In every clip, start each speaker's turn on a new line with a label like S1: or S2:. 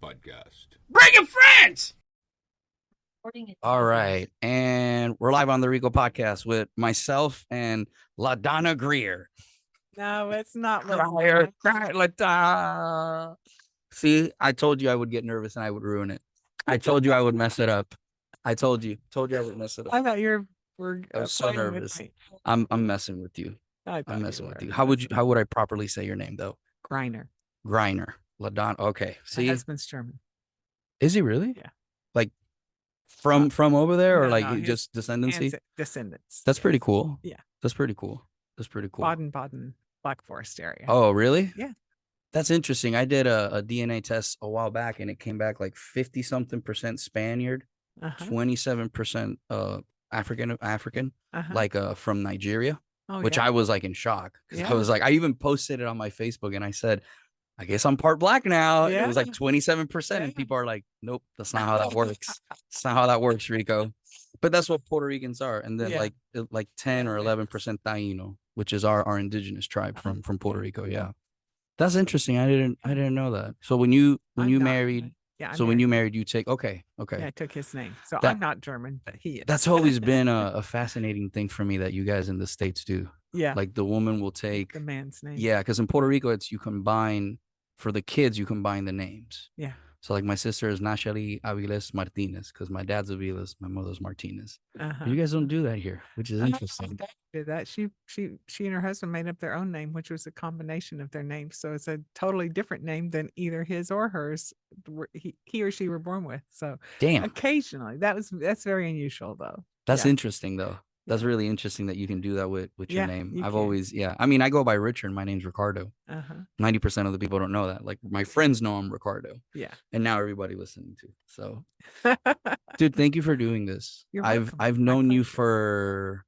S1: podcast.
S2: Bring your friends.
S3: All right. And we're live on the Rico podcast with myself and LaDonna Greer.
S2: No, it's not.
S3: LaDonna. See, I told you I would get nervous and I would ruin it. I told you I would mess it up. I told you I would mess it up.
S2: I thought you were.
S3: I was so nervous. I'm messing with you. I'm messing with you. How would I properly say your name though?
S2: Greiner.
S3: LaDonna. Okay. See,
S2: my husband's German.
S3: Is he really?
S2: Yeah.
S3: Like from over there, or
S2: No,
S3: like
S2: no,
S3: just descendancy?
S2: Descendants.
S3: That's pretty cool.
S2: Yeah.
S3: That's pretty cool.
S2: Baden-Baden, Black Forest area.
S3: Oh, really?
S2: Yeah.
S3: That's interesting. I did a DNA test a while back, and it came back like 50-something% Spaniard, 27% African, like from Nigeria, which I was like in shock because I was like, I even posted it on my Facebook, and I said, I guess I'm part black now. It was like 27%, and people are like, nope, that's not how that works. It's not how that works, Rico. But that's what Puerto Ricans are, and then like 10 or 11% Taino, which is our indigenous tribe from Puerto Rico. Yeah. That's interesting. I didn't know that. So when you married, when you married, you take okay.
S2: Yeah, I took his name. So I'm not German, but he is.
S3: That's always been a fascinating thing for me that you guys in the States do.
S2: Yeah,
S3: like the woman will take
S2: the man's name.
S3: Yeah, because in Puerto Rico, it's you combine for the kids. You combine the names.
S2: Yeah.
S3: So like my sister is Nacheli Aviles Martinez because my dad's Aviles, my mother's Martinez. You guys don't do that here, which is interesting.
S2: Did that she and her husband made up their own name, which was a combination of their names. So it's a totally different name than either his or hers. He or she were born with. So
S3: damn,
S2: occasionally that's very unusual though.
S3: That's interesting though. That's really interesting that you can do that with your name. I've always, I mean, I go by Richard. My name's Ricardo. 90% of the people don't know that. Like my friends know I'm Ricardo.
S2: Yeah.
S3: And now everybody listening to. So, dude, thank you for doing this. I've known you for.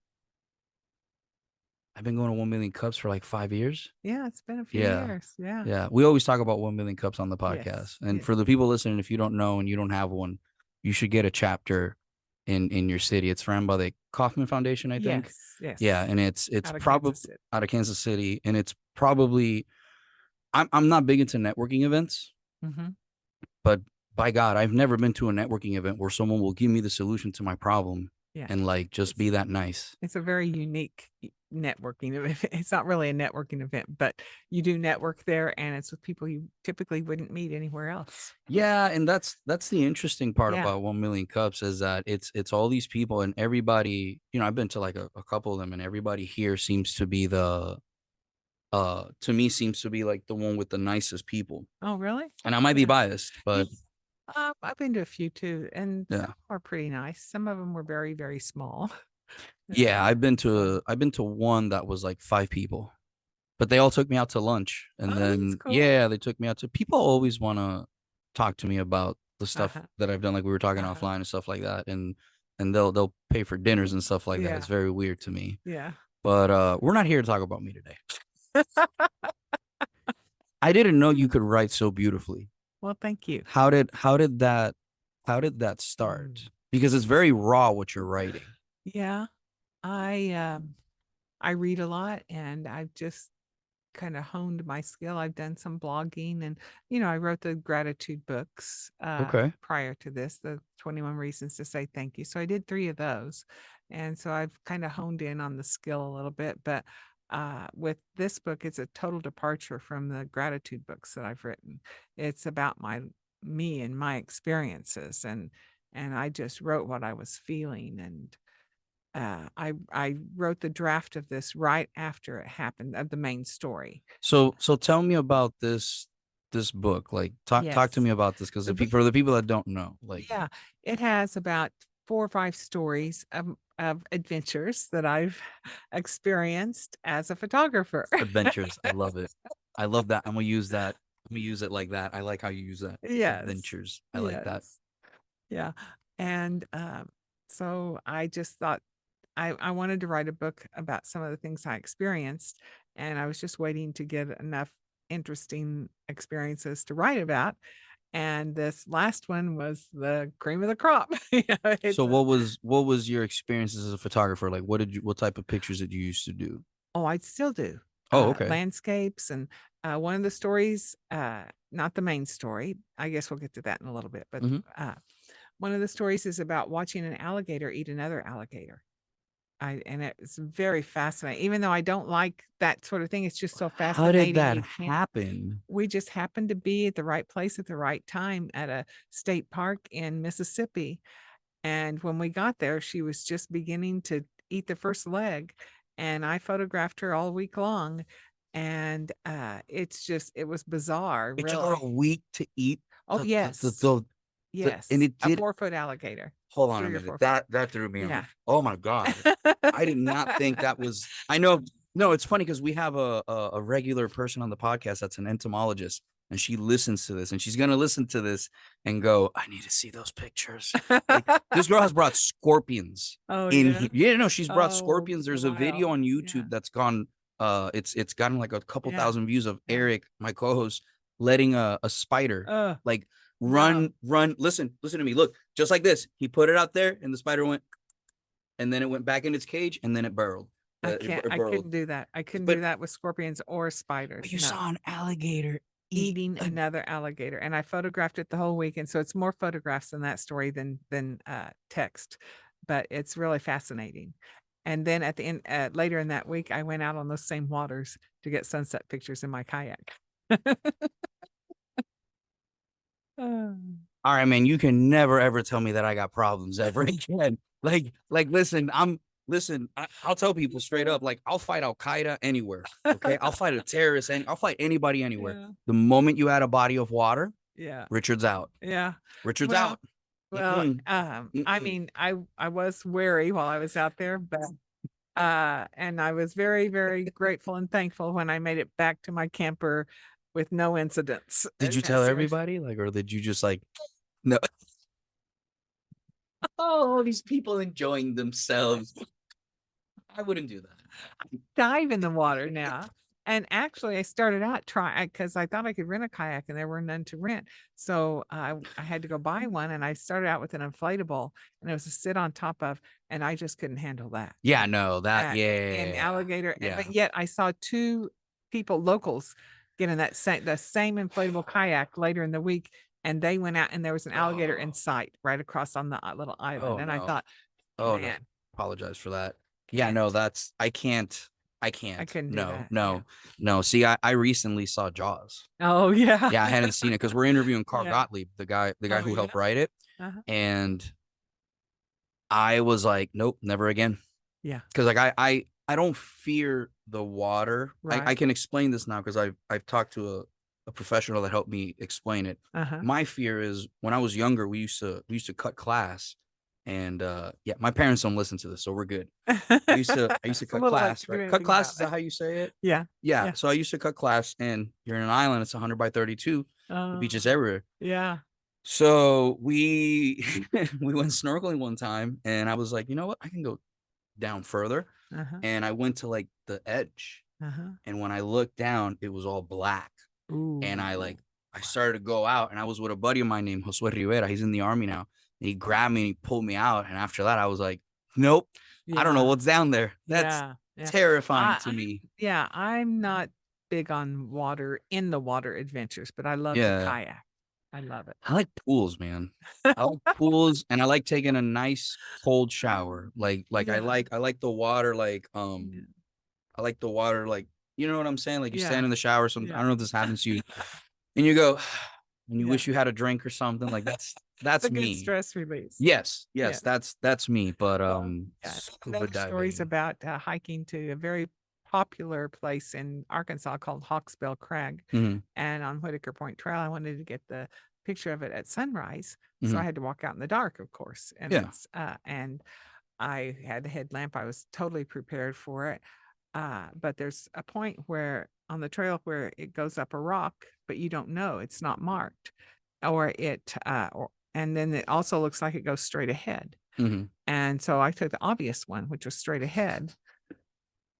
S3: I've been going to 1 million cups for like 5 years.
S2: Yeah, it's been a few years. Yeah.
S3: Yeah. We always talk about 1 million cups on the podcast. And for the people listening, if you don't know and you don't have one, you should get a chapter in your city. It's run by the Kaufman Foundation, I think.
S2: Yes.
S3: Yeah, and it's probably out of Kansas City, and it's probably I'm not big into networking events, but by God, I've never been to a networking event where someone will give me the solution to my problem and like just be that nice.
S2: It's a very unique networking event. It's not really a networking event, but you do network there, and it's with people you typically wouldn't meet anywhere else.
S3: Yeah, and that's the interesting part about 1 million cups is that it's all these people, and everybody, I've been to like a couple of them, and everybody here seems to be to me seems to be like the one with the nicest people.
S2: Oh, really?
S3: And I might be biased, but
S2: I've been to a few too, and some are pretty nice. Some of them were very, very small.
S3: Yeah, I've been to one that was like 5 people, but they all took me out to lunch, and then
S2: cool.
S3: they took me out to. People always want to talk to me about the stuff that I've done, like we were talking offline and stuff like that, and they'll pay for dinners and stuff like that. It's very weird to me.
S2: Yeah,
S3: but we're not here to talk about me today. I didn't know you could write so beautifully.
S2: Well, thank you.
S3: How did that start? Because it's very raw what you're writing.
S2: Yeah. I read a lot, and I've just kind of honed my skill. I've done some blogging, and I wrote the gratitude books prior to this, the 21 Reasons to Say Thank You. So I did 3 of those, and so I've kind of honed in on the skill a little bit. But with this book, it's a total departure from the gratitude books that I've written. It's about me and my experiences, and I just wrote what I was feeling, and I wrote the draft of this right after it happened, of the main story.
S3: So tell me about this book. Like talk to me about this, because for the people that don't know, like
S2: it has about 4 or 5 stories of adventures that I've experienced as a photographer.
S3: Adventures, I love it. I love that. I'm gonna use that. I'm gonna use it like that. I like how you use that.
S2: Yes.
S3: Adventures. I like that.
S2: Yeah, and so I just thought. I wanted to write a book about some of the things I experienced, and I was just waiting to get enough interesting experiences to write about. And this last one was the cream of the crop.
S3: So what was your experience as a photographer? Like what type of pictures did you used to do?
S2: Oh, I still do.
S3: Oh, okay.
S2: landscapes. And one of the stories, not the main story, I guess we'll get to that in a little bit, but
S3: Hmm.
S2: one of the stories is about watching an alligator eat another alligator. And it's very fascinating. Even though I don't like that sort of thing, it's just so
S3: How did
S2: fascinating.
S3: that
S2: You can't.
S3: happen?
S2: We just happened to be at the right place at the right time at a state park in Mississippi. And when we got there, she was just beginning to eat the first leg. And I photographed her all week long. And it was bizarre,
S3: It took her
S2: really.
S3: a week to eat
S2: Oh, yes.
S3: and
S2: Yes.
S3: it
S2: A
S3: did.
S2: 4 foot alligator,
S3: Hold on a
S2: 3 or 4
S3: minute.
S2: foot.
S3: That threw me
S2: Yeah.
S3: off. Oh my God. I did not think that was. I know. No, it's funny because we have a regular person on the podcast that's an entomologist, and she listens to this, and she's gonna listen to this and go, "I need to see those pictures." Like this girl has brought scorpions
S2: Oh,
S3: in
S2: yeah.
S3: here. Yeah, no, she's brought
S2: Oh,
S3: scorpions. There's a video
S2: wow.
S3: on
S2: Yeah.
S3: YouTube that's gone. It's gotten like a couple
S2: Yeah.
S3: thousand views of
S2: Yeah.
S3: Eric, my co-host, letting a spider like
S2: No.
S3: run. Listen to me. Look, just like this. He put it out there, and the spider went, and then it went back in its cage, and then it burrowed.
S2: I
S3: Burrowed.
S2: couldn't do that. I couldn't
S3: But
S2: do that with scorpions or spiders.
S3: you
S2: No.
S3: saw an alligator eat
S2: Eating
S3: a.
S2: another alligator, and I photographed it the whole week, and so it's more photographs in that story than text, but it's really fascinating. And then at the end, later in that week, I went out on those same waters to get sunset pictures in my kayak. Oh.
S3: All right, man. You can never ever tell me that I got problems ever again. Listen. I'll tell people straight up. Like, I'll fight Al Qaeda anywhere. Okay, I'll fight a terrorist, and I'll fight anybody anywhere.
S2: Yeah.
S3: The moment you add a body of water,
S2: Yeah.
S3: Richard's out.
S2: Yeah.
S3: Richard's
S2: Well,
S3: out.
S2: well,
S3: Mm-mm.
S2: I
S3: Mm-mm.
S2: mean, I was wary while I was out there, but and I was very, very grateful and thankful when I made it back to my camper with no incidents.
S3: Did you tell everybody, like, or did you just like, no? Oh, these people enjoying themselves. I wouldn't do that.
S2: Dive in the water now. And actually, I started out trying because I thought I could rent a kayak and there were none to rent. So I had to go buy one, and I started out with an inflatable, and it was to sit on top of, and I just couldn't handle that.
S3: Yeah, no, that,
S2: And
S3: yeah,
S2: alligator,
S3: yeah.
S2: but yet I saw 2 people, locals, getting the same inflatable kayak later in the week, and they went out and there was an alligator in sight right across on the little island.
S3: Oh
S2: And I
S3: no.
S2: thought,
S3: Oh no.
S2: man,
S3: Apologize for that. Yeah,
S2: can't.
S3: no, that's I can't. I
S2: I
S3: can't.
S2: couldn't do
S3: No,
S2: that. Yeah.
S3: no, no. See, I recently saw Jaws.
S2: Oh, yeah.
S3: Yeah, I hadn't seen it because we're interviewing Carl
S2: Yeah.
S3: Gottlieb, the guy
S2: Oh,
S3: who
S2: yeah.
S3: helped write it.
S2: Uh-huh.
S3: And I was like, nope, never again.
S2: Yeah.
S3: Because like I don't fear the water. I
S2: Right.
S3: can explain this now because I've talked to a professional that helped me explain it.
S2: Uh-huh.
S3: My fear is when I was younger, we used to cut class, and yeah, my parents don't listen to this, so we're good. I used to
S2: It's a
S3: cut
S2: little late
S3: class,
S2: to do
S3: right? Cut
S2: anything
S3: class,
S2: about
S3: is that
S2: it.
S3: how you say it?
S2: Yeah.
S3: Yeah.
S2: Yeah.
S3: So I used to cut class, and you're in an island, it's 100 by 32, the beaches everywhere.
S2: Yeah.
S3: So we we went snorkeling one time, and I was like, you know what? I can go down further.
S2: Uh-huh.
S3: And I went to like the edge.
S2: Uh-huh.
S3: And when I looked down, it was all black. And
S2: Ooh.
S3: I started to go out, and I was with a buddy of mine named Josue Rivera. He's in the army now. And he grabbed me and he pulled me out. And after that, I was like, nope, I don't know
S2: Yeah.
S3: what's down there. That's
S2: Yeah. Yeah.
S3: terrifying to me.
S2: Yeah, I'm not big on in the water adventures, but I love the
S3: Yeah.
S2: kayak. I love it.
S3: I like pools, man. I like pools, and I like taking a nice cold shower. Like
S2: Yeah.
S3: I like the water, like
S2: Yeah.
S3: I like the water, like, you know what I'm saying? Like you
S2: Yeah.
S3: stand in the shower, I
S2: Yeah.
S3: don't know if this happens to you, and you go, and you
S2: Yeah.
S3: wish you had a drink or something. Like that's
S2: It's a good
S3: me.
S2: stress release.
S3: Yes,
S2: Yeah.
S3: that's me. But
S2: Yeah.
S3: scuba
S2: Another stories
S3: diving.
S2: about hiking to a very popular place in Arkansas called Hawksbill Crag.
S3: Mhm,
S2: And on Whitaker Point Trail, I wanted to get the picture of it at sunrise. So I
S3: mhm.
S2: had to walk out in the dark, of course. And
S3: Yeah.
S2: and I had a headlamp. I was totally prepared for it. But there's a point where on the trail where it goes up a rock, but you don't know, it's not marked, and then it also looks like it goes straight ahead.
S3: Mhm.
S2: And so I took the obvious one, which was straight ahead.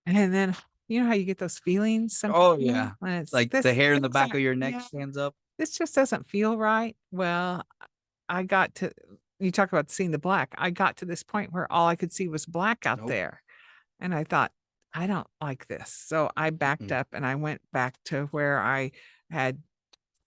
S2: And then you know how you get those feelings
S3: Oh
S2: sometimes
S3: yeah.
S2: when it's
S3: Like
S2: this
S3: the hair in the
S2: thing's
S3: back
S2: not-
S3: of your neck
S2: yeah,
S3: stands up.
S2: this just doesn't feel right. Well, I got to you talk about seeing the black. I got to this point where all I could see was black out
S3: Nope.
S2: there. And I thought, I don't like this. So I backed
S3: Mm-mm.
S2: up and I went back to where I had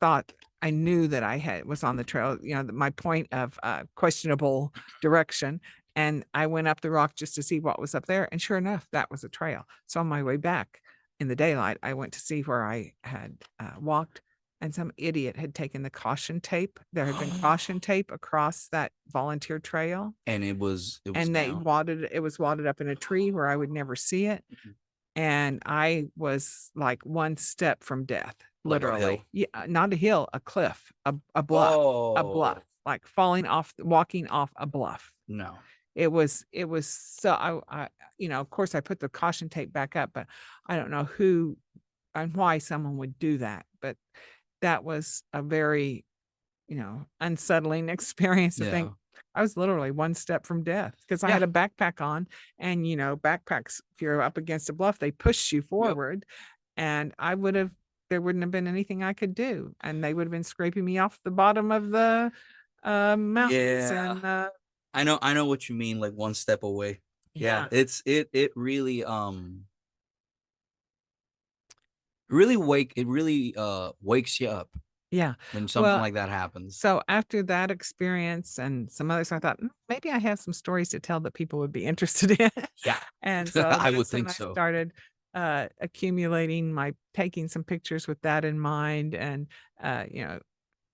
S2: thought I knew that I had was on the trail, my point of questionable direction. And I went up the rock just to see what was up there. And sure enough, that was a trail. So on my way back in the daylight, I went to see where I had walked. And some idiot had taken the caution tape. There had been caution tape across that volunteer trail.
S3: And it was
S2: And
S3: down.
S2: it was wadded up in a tree where I would never see it.
S3: Mhm.
S2: And I was like one step from death,
S3: Like a
S2: literally.
S3: hill.
S2: Yeah, not a hill, a cliff, a bluff,
S3: Oh
S2: like walking off a bluff.
S3: no.
S2: It was so of course I put the caution tape back up, but I don't know who and why someone would do that. But that was a very unsettling experience to think
S3: Yeah.
S2: I was literally one step from death because I
S3: Yeah.
S2: had a backpack on and, backpacks, if you're up against a bluff, they push you
S3: Yep.
S2: forward and there wouldn't have been anything I could do. And they would have been scraping me off the bottom of the mountains
S3: Yeah.
S2: and,
S3: I know what you mean, like one step away. Yeah,
S2: yeah,
S3: it really wakes you up
S2: yeah.
S3: when something
S2: Well,
S3: like that happens.
S2: so after that experience and some others, I thought, maybe I have some stories to tell that people would be interested in."
S3: Yeah.
S2: And so
S3: I would
S2: that's when
S3: think
S2: I
S3: so.
S2: started accumulating taking some pictures with that in mind and,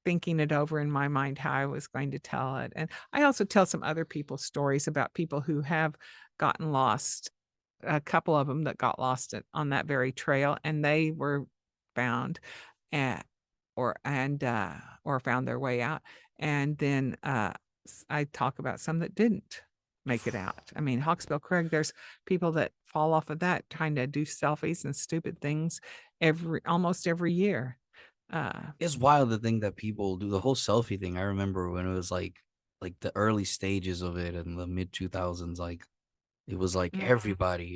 S2: thinking it over in my mind how I was going to tell it. And I also tell some other people's stories about people who have gotten lost, a couple of them that got lost on that very trail and they were found at or found their way out. And then I talk about some that didn't make it out. I mean, Hawksbill Crag, there's people that fall off of that trying to do selfies and stupid things almost every year. Uh,
S3: It's wild to think that people do the whole selfie thing. I remember when it was like the early stages of it in the mid 2000s, like it was like
S2: mhm,
S3: everybody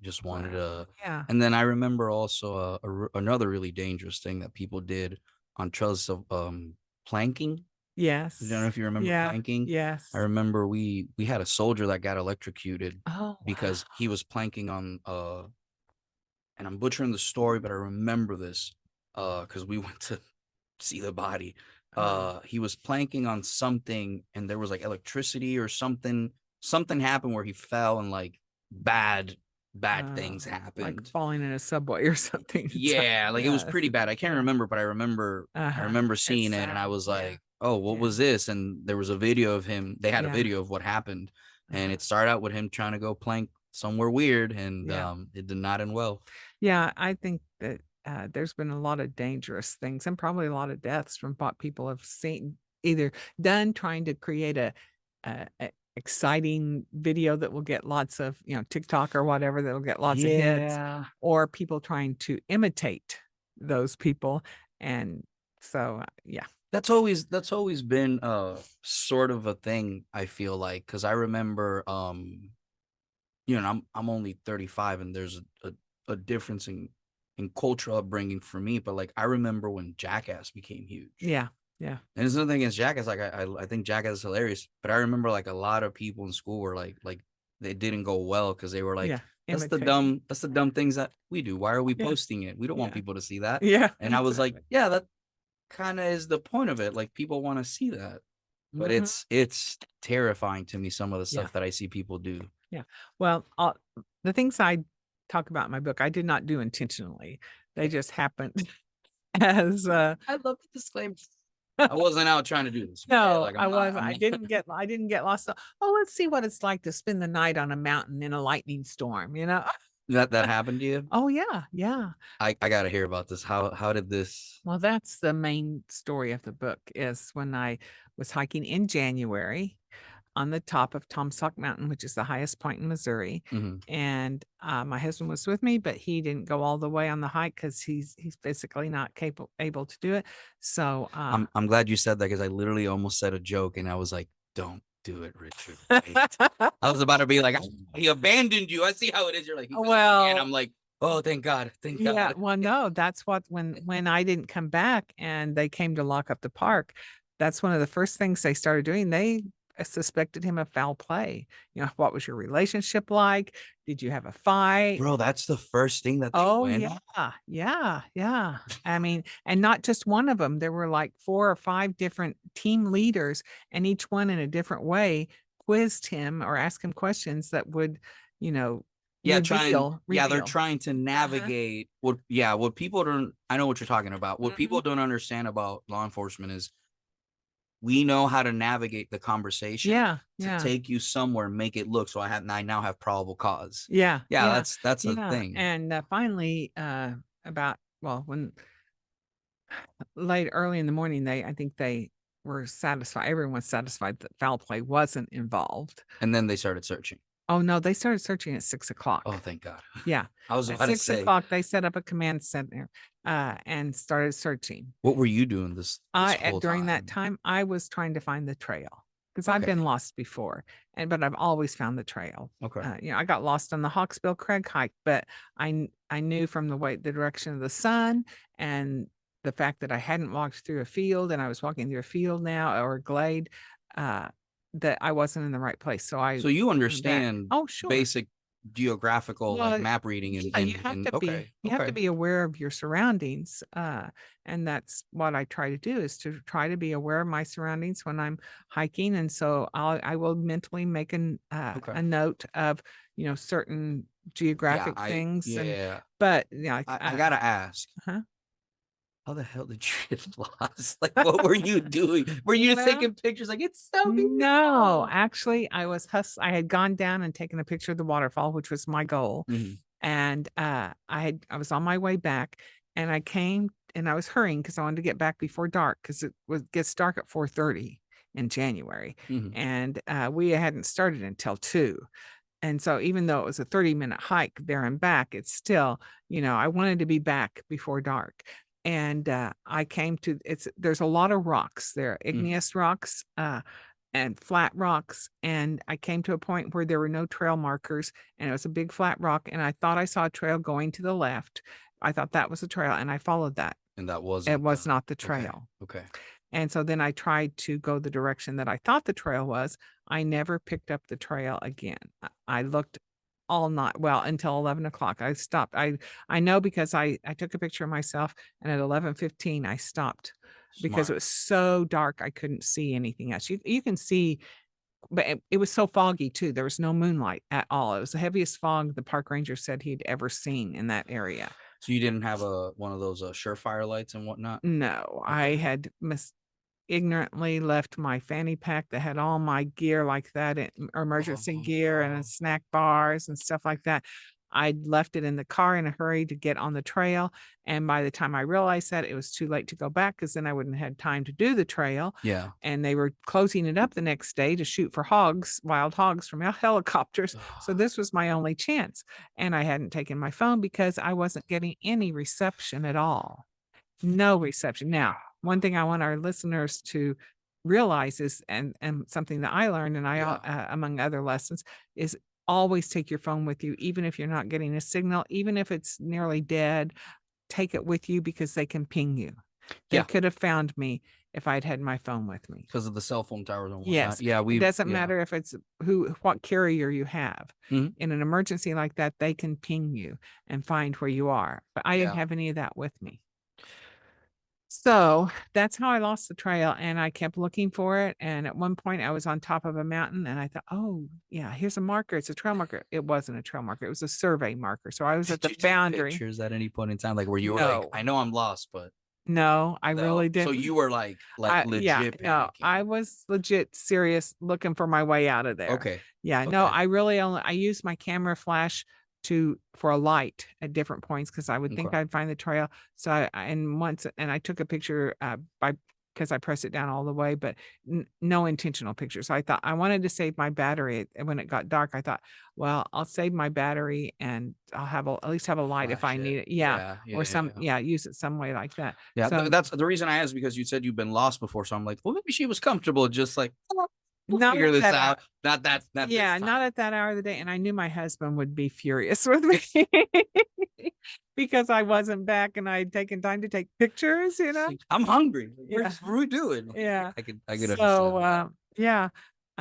S3: just wanted
S2: well,
S3: to.
S2: yeah.
S3: And then I remember also another really dangerous thing that people did on trails of planking. I don't know
S2: Yes.
S3: if you remember
S2: Yeah.
S3: planking. I
S2: Yes.
S3: remember we had a soldier that got electrocuted
S2: Oh
S3: because
S2: wow.
S3: he was planking on and I'm butchering the story, but I remember this because we went to see the body.
S2: Uh,
S3: He was planking on something and there was like electricity or something. Something happened where he fell and like bad
S2: uh,
S3: things
S2: like
S3: happened.
S2: falling in a subway or something.
S3: Yeah, like it was
S2: Yes.
S3: pretty bad. I can't
S2: Yeah.
S3: remember, but I
S2: Uh-huh.
S3: remember
S2: It's
S3: seeing it and I
S2: sad.
S3: was
S2: Yeah.
S3: like, "Oh, what
S2: Yeah.
S3: was this?" And there was a video of him. They had a
S2: Yeah.
S3: video of what happened, and
S2: Uh-huh.
S3: it started out with him trying to go plank somewhere weird, and
S2: Yeah.
S3: it did not end well.
S2: Yeah, I think that, there's been a lot of dangerous things and probably a lot of deaths from what people have seen either done trying to create a exciting video that will get lots of, TikTok or whatever that'll get lots of hits,
S3: Yeah,
S2: or people trying to imitate those people, and so, yeah.
S3: that's always been sort of a thing. I feel like because I remember I'm only 35 and there's a difference in cultural upbringing for me, but like I remember when Jackass became huge.
S2: Yeah, yeah,
S3: And there's nothing against Jackass. Like I think Jackass is hilarious, but I remember like a lot of people in school were like they didn't go well because they were
S2: yeah,
S3: like,
S2: imitating.
S3: that's the dumb things that we do. Why are we
S2: Yeah,
S3: posting it? We don't want
S2: yeah,
S3: people to see that.
S2: yeah,
S3: And I was like,
S2: exactly.
S3: yeah, that kind of is the point of it. Like people want to see that. But
S2: Mhm.
S3: it's terrifying to me some of the
S2: Yeah.
S3: stuff that I see people do.
S2: Yeah. Well, the things I talk about in my book, I did not do intentionally. They just happened as
S3: I love the disclaimer. I wasn't out trying to do this. Okay?
S2: no,
S3: Like
S2: I was
S3: I'm
S2: I
S3: not
S2: didn't get lost. So, oh, let's see what it's like to spend the night on a mountain in a lightning storm.
S3: that happened to you.
S2: Oh yeah, yeah.
S3: I gotta hear about this. How did this
S2: Well, that's the main story of the book is when I was hiking in January on the top of Tomsock Mountain, which is the highest point in Missouri.
S3: mhm.
S2: And my husband was with me, but he didn't go all the way on the hike because he's physically not capable able to do it. So
S3: I'm glad you said that because I literally almost said a joke and I was like, don't do it, Richard. Wait. I was about to be like, he abandoned you. I see how it is. You're like, he physically can't.
S2: well,
S3: I'm like, oh, thank God. Thank
S2: yeah,
S3: God.
S2: well, no, that's what when I didn't come back and they came to lock up the park, that's one of the first things they started doing. They suspected him of foul play. What was your relationship like? Did you have a fight?
S3: Bro, that's the first thing that they
S2: Oh,
S3: went
S2: yeah.
S3: on?
S2: Yeah, yeah. I mean, and not just one of them. There were like 4 or 5 different team leaders, and each one in a different way quizzed him or asked him questions that would, you know,
S3: They're
S2: reveal.
S3: trying to
S2: Uh-huh.
S3: navigate what people don't I know what you're talking about. What
S2: Mhm.
S3: people don't understand about law enforcement is we know how to navigate the conversation
S2: Yeah,
S3: to
S2: yeah.
S3: take you somewhere, make it look so I now have probable cause.
S2: Yeah,
S3: Yeah,
S2: yeah,
S3: that's a
S2: yeah,
S3: thing.
S2: and, finally, about well, when late early in the morning, I think they were satisfied everyone's satisfied that foul play wasn't involved.
S3: And then they started searching.
S2: Oh, no, they started searching at
S3: Oh,
S2: 6 o'clock.
S3: thank God.
S2: Yeah.
S3: I was
S2: At
S3: about to
S2: six
S3: say,
S2: o'clock, they set up a command center, and started searching.
S3: what were you doing this whole
S2: During that
S3: time?
S2: time, I was trying to find the trail because 'cause I've
S3: Okay.
S2: been lost before, but I've always found the trail.
S3: Okay.
S2: I got lost on the Hawksbill Crag hike, but I knew from the direction of the sun and the fact that I hadn't walked through a field and I was walking through a field now or a glade, uh, that I wasn't in the right place, so I
S3: So you
S2: went back.
S3: understand
S2: Oh, sure.
S3: basic geographical like
S2: Well,
S3: map reading
S2: yeah,
S3: and okay.
S2: you have to
S3: Okay.
S2: be aware of your surroundings, and that's what I try to do is to try to be aware of my surroundings when I'm hiking, and so I will mentally make
S3: Okay.
S2: a note of, certain
S3: Yeah,
S2: geographic
S3: I
S2: things and
S3: yeah.
S2: but, yeah, like,
S3: I gotta ask,
S2: huh?
S3: how the hell did you get lost? Like, what were you doing? Were you
S2: You
S3: just
S2: know?
S3: taking pictures? Like, it's so
S2: No,
S3: beautiful.
S2: actually, I had gone down and taken a picture of the waterfall, which was my goal.
S3: Mhm,
S2: And, I was on my way back, and I came and I was hurrying because I wanted to get back before dark because gets dark at 4:30 in January,
S3: mhm.
S2: and, we hadn't started until 2. And so even though it was a 30-minute hike there and back, it's still, I wanted to be back before dark. And, I came to there's a lot of rocks there,
S3: Mm,
S2: igneous rocks, and flat rocks, and I came to a point where there were no trail markers, and it was a big flat rock, and I thought I saw a trail going to the left. I thought that was a trail, and I followed that.
S3: and that
S2: It
S3: wasn't
S2: was not the
S3: okay,
S2: trail.
S3: okay.
S2: And so then I tried to go the direction that I thought the trail was. I never picked up the trail again. I looked all night, well, until 11 o'clock. I stopped. I know because I took a picture of myself, and at 11:15 I stopped because it
S3: Smart.
S2: was so dark I couldn't see anything else. You can see, but it was so foggy too. There was no moonlight at all. It was the heaviest fog the park ranger said he'd ever seen in that area.
S3: So you didn't have a one of those, Surefire lights and whatnot?
S2: No, I
S3: Okay.
S2: had ignorantly left my fanny pack that had all my gear like that, emergency gear and
S3: Oh.
S2: snack bars and stuff like that. I'd left it in the car in a hurry to get on the trail, and by the time I realized that, it was too late to go back because then I wouldn't have had time to do the trail,
S3: Yeah.
S2: and they were closing it up the next day to shoot for hogs, wild hogs from helicopters, so this was my only chance, and I hadn't taken my phone because I wasn't getting any reception at all. No reception. Now, one thing I want our listeners to realize is and something that I learned and
S3: Yeah.
S2: among other lessons, is always take your phone with you, even if you're not getting a signal, even if it's nearly dead, take it with you because they can ping you. They
S3: Yeah,
S2: could have found me if I'd had my phone with me.
S3: because of the cell phone towers and whatnot.
S2: Yes.
S3: Yeah,
S2: It
S3: we've
S2: doesn't
S3: yeah.
S2: matter if it's what carrier you have.
S3: Mhm.
S2: In an emergency like that, they can ping you and find where you are. But I didn't
S3: Yeah.
S2: have any of that with me. So, that's how I lost the trail, and I kept looking for it, and at one point, I was on top of a mountain, and I thought, "Oh, yeah, here's a marker, it's a trail marker." It wasn't a trail marker, it was a survey marker, so I was at
S3: Did
S2: the
S3: you take
S2: boundary.
S3: pictures at any point in time, like, where you were like,
S2: No,
S3: "I know I'm lost," but
S2: no, I
S3: no.
S2: really
S3: So
S2: didn't.
S3: you were, like,
S2: Yeah,
S3: legit
S2: no, I
S3: panicking.
S2: was legit serious looking for my way out of there.
S3: Okay.
S2: Yeah, no,
S3: Okay.
S2: I really only I used my camera flash for a light at different points because I would think
S3: Okay.
S2: I'd find the trail. So and I took a picture by because I pressed it down all the way, but no intentional picture. So I thought I wanted to save my battery. And when it got dark, I thought, well, I'll save my battery and I'll at least have a light if I
S3: Flash it.
S2: need it. Yeah.
S3: Yeah, yeah,
S2: Or
S3: yeah, yeah.
S2: use it some way like that.
S3: Yeah,
S2: So
S3: that's the reason I asked because you said you've been lost before, so I'm like, "Well, maybe she was comfortable just like, we'll
S2: not
S3: figure
S2: at
S3: this
S2: that hour.
S3: out." Not this
S2: Yeah, not
S3: time.
S2: at that hour of the day, and I knew my husband would be furious with me because I wasn't back and I had taken time to take pictures.
S3: It's like, "I'm hungry. Like,
S2: Yeah,
S3: what are we doing?" Like,
S2: yeah.
S3: I could
S2: So,
S3: understand that.
S2: yeah.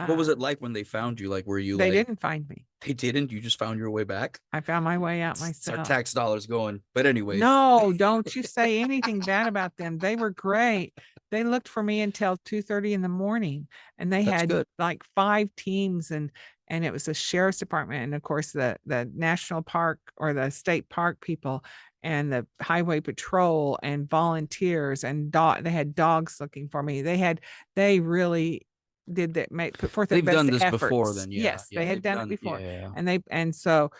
S3: What
S2: Uh,
S3: was it like when they found you? Like, were you
S2: they
S3: like,
S2: didn't find me.
S3: they didn't? You just found your way back?
S2: I found my way out
S3: It's our
S2: myself.
S3: tax dollars going. But anyways,
S2: No, don't you say anything bad about them. They were great. They looked for me until 2:30 in the morning, and they
S3: that's
S2: had
S3: good.
S2: like 5 teams, and it was the sheriff's department, and of course the national park or the state park people, and the highway patrol and volunteers, and they had dogs looking for me. They really did that, put forth their
S3: They've done
S2: best
S3: this before
S2: efforts.
S3: then. Yeah.
S2: Yes,
S3: Yeah.
S2: they had
S3: They've
S2: done it
S3: done.
S2: before,
S3: Yeah.
S2: and so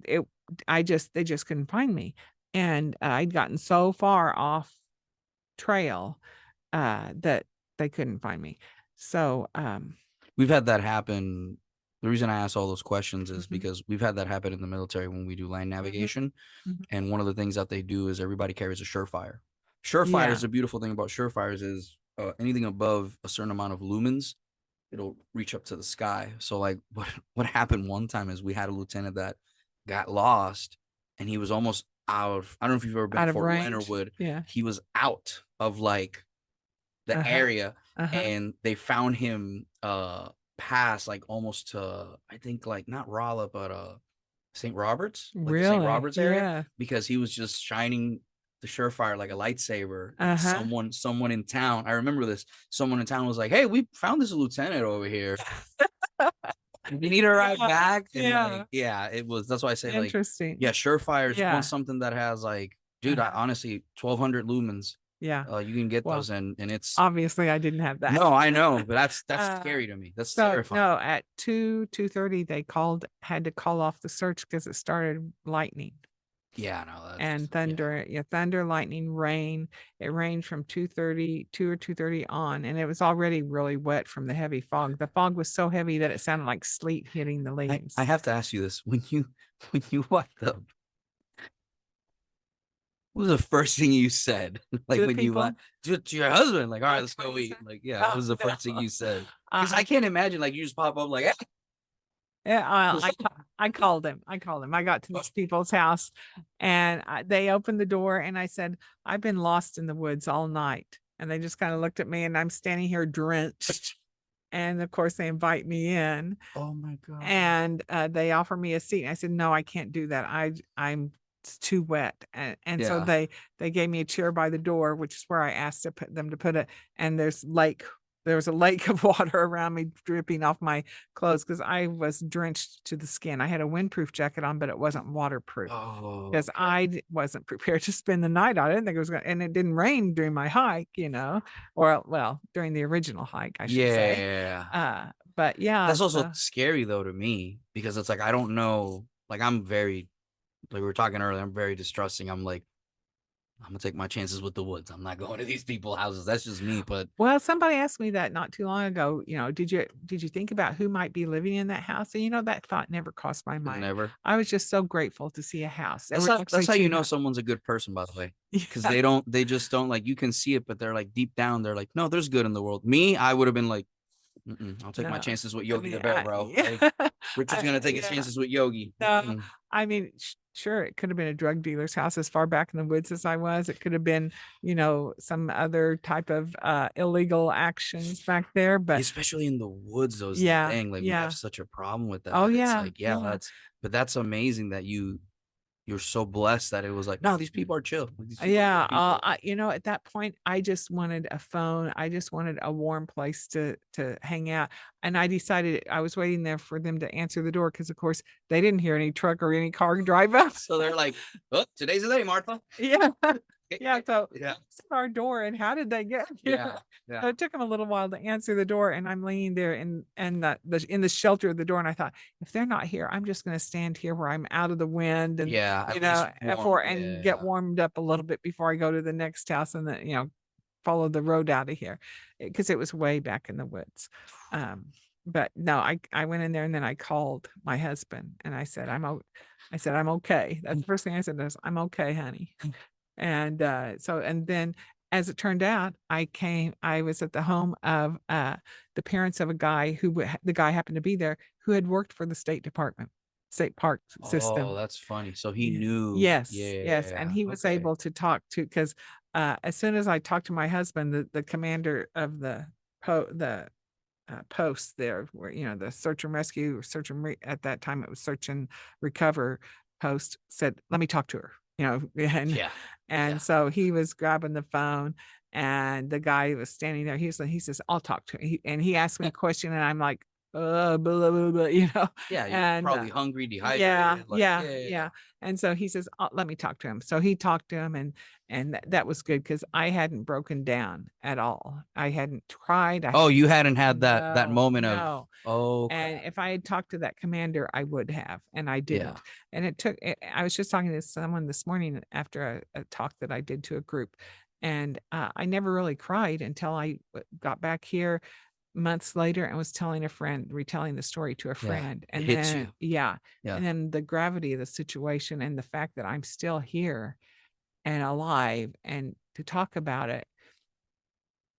S2: it they just couldn't find me, and I'd gotten so far off trail that they couldn't find me. So
S3: We've had that happen. The reason I ask all those questions is
S2: mhm,
S3: because we've had that happen in the military when we do land
S2: mhm,
S3: navigation.
S2: mhm.
S3: And one of the things that they do is everybody carries a Surefire. Surefire is
S2: Yeah,
S3: the beautiful thing about Surefires is anything above a certain amount of lumens, it'll reach up to the sky. So like what happened one time is we had a lieutenant that got lost and he was almost out of, I don't know if you've ever been to
S2: out of
S3: Fort
S2: range.
S3: Leonard.
S2: Yeah.
S3: He was out of like the
S2: Uh-huh.
S3: area
S2: Uh-huh.
S3: and they found him past like almost to I think like not Rolla but St. Roberts, like the St.
S2: Really?
S3: Roberts area,
S2: Yeah.
S3: because he was just shining the Surefire like a lightsaber. And
S2: Uh-huh.
S3: someone in town, I remember this, someone in town was like, "Hey, we found this lieutenant over here. You need a ride
S2: Yeah.
S3: back?" And like,
S2: Yeah.
S3: yeah, it was, that's why I say like,
S2: Interesting.
S3: yeah, Surefires, you want
S2: Yeah.
S3: something that has like, dude, I
S2: Uh-huh.
S3: honestly 1200 lumens,
S2: Yeah.
S3: you can get
S2: Well,
S3: those and it's,
S2: obviously I didn't have that.
S3: no, I know, but that's
S2: Uh,
S3: scary to me. That's
S2: so
S3: terrifying.
S2: no, at 2:30 they had to call off the search because it started lightning
S3: Yeah, no, that's
S2: and
S3: yeah.
S2: thunder. Yeah, thunder, lightning, rain. It rained from 2 or 2:30 on, and it was already really wet from the heavy fog. The fog was so heavy that it sounded like sleet hitting the
S3: I
S2: leaves.
S3: have to ask you this. When you walked up, what was the first thing you said?
S2: To
S3: Like
S2: the
S3: when you
S2: people,
S3: to your husband, like, all right,
S2: that's
S3: let's
S2: what
S3: go
S2: you
S3: eat.
S2: said.
S3: Like, yeah, what
S2: Oh
S3: was the
S2: no.
S3: first thing you said? Because I
S2: Uh-huh.
S3: can't imagine like you just pop up like, "Eh,
S2: Yeah,
S3: what's up?"
S2: I called him. I called him. I got to these people's house, and they opened the door, and I said, "I've been lost in the woods all night." And they just kind of looked at me, and I'm standing here drenched. And of course, they invite me in,
S3: Oh my god.
S2: and they offer me a seat. I said, "No, I can't do that. I'm it's too wet." And so
S3: Yeah.
S2: they gave me a chair by the door, which is where I asked them to put it. And there was a lake of water around me dripping off my clothes because I was drenched to the skin. I had a windproof jacket on, but it wasn't waterproof
S3: Oh,
S2: because wasn't prepared to spend the night. I didn't think it was going to, and it didn't rain during my hike, or well, during the original hike, I should say.
S3: yeah.
S2: Uh, but yeah,
S3: That's also
S2: so
S3: scary though to me because it's like I don't know. Like I'm very, like we were talking earlier, I'm very distrusting. I'm like, I'm gonna take my chances with the woods. I'm not going to these people's houses. That's just me. But
S2: well, somebody asked me that not too long ago, did you think about who might be living in that house? And that thought never crossed my mind.
S3: never.
S2: I was just so grateful to see a house. There were
S3: That's
S2: actually
S3: how you
S2: two
S3: know
S2: houses.
S3: someone's a good person, by the way, because
S2: Yeah.
S3: they just don't like, you can see it, but they're like deep down, they're like, no, there's good in the world. Me, I would have been like, I'll take my
S2: No.
S3: chances with
S2: I
S3: Yogi the
S2: mean,
S3: Bear, bro. Like
S2: yeah.
S3: Richard's gonna take his
S2: Yeah.
S3: chances with Yogi.
S2: No, I mean, sure, it could have been a drug dealer's house as far back in the woods as I was. It could have been, some other type of illegal actions back there. But
S3: Especially in the woods, though, is the
S2: yeah,
S3: thing. Like we have
S2: yeah.
S3: such a problem with
S2: Oh
S3: that. It's
S2: yeah,
S3: like, yeah,
S2: yeah.
S3: but that's amazing that you're so blessed that it was like, no, these people are chill. Like, these people are
S2: Yeah,
S3: good people.
S2: at that point, I just wanted a phone. I just wanted a warm place to hang out, and I decided I was waiting there for them to answer the door because, of course, they didn't hear any truck or any car drive up.
S3: So they're like, oh, today's the day, Martha.
S2: Yeah. Yeah, so
S3: Yeah,
S2: it's at our door, and how did they get here?
S3: yeah, yeah.
S2: So it took them a little while to answer the door, and I'm leaning there in the shelter of the door, and I thought, if they're not here, I'm just gonna stand here where I'm out of the wind and
S3: Yeah, at least warm.
S2: and get
S3: Yeah.
S2: warmed up a little bit before I go to the next house and then, follow the road out of here because it was way back in the woods. Um, but no, I went in there and then I called my husband and I said, I'm okay. That's the first thing I said is, I'm okay, honey. And and then as it turned out, I was at the home of the parents of a guy the guy happened to be there who had worked for the State Department, state park
S3: Oh,
S2: system.
S3: that's funny. So he
S2: Yeah.
S3: knew.
S2: Yes, yes. And
S3: Yeah.
S2: he was
S3: Okay.
S2: able to talk to because as soon as I talked to my husband, the commander of the post there where, the search and rescue or at that time it was search and recover post said, let me talk to her, and,
S3: Yeah.
S2: and
S3: Yeah.
S2: so he was grabbing the phone and the guy was standing there. He says, I'll talk to him. And he asked me a question and I'm like, blah, blah, blah,
S3: Yeah, you're
S2: and,
S3: probably hungry,
S2: yeah,
S3: dehydrated, like,
S2: yeah,
S3: yeah, yeah,
S2: yeah.
S3: yeah.
S2: And so he says, let me talk to him. So he talked to him and that was good because I hadn't broken down at all. I hadn't tried. I
S3: Oh,
S2: hadn't
S3: you hadn't had that
S2: no,
S3: moment of,
S2: no.
S3: "Oh,
S2: And
S3: crap."
S2: if I had talked to that commander, I would have, and I
S3: Yeah.
S2: didn't. And I was just talking to someone this morning after a talk that I did to a group, and I never really cried until I got back here months later and was retelling the story to a
S3: Yeah.
S2: friend.
S3: It
S2: And
S3: hits
S2: then,
S3: you.
S2: yeah.
S3: Yeah.
S2: And then the gravity of the situation and the fact that I'm still here and alive and to talk about it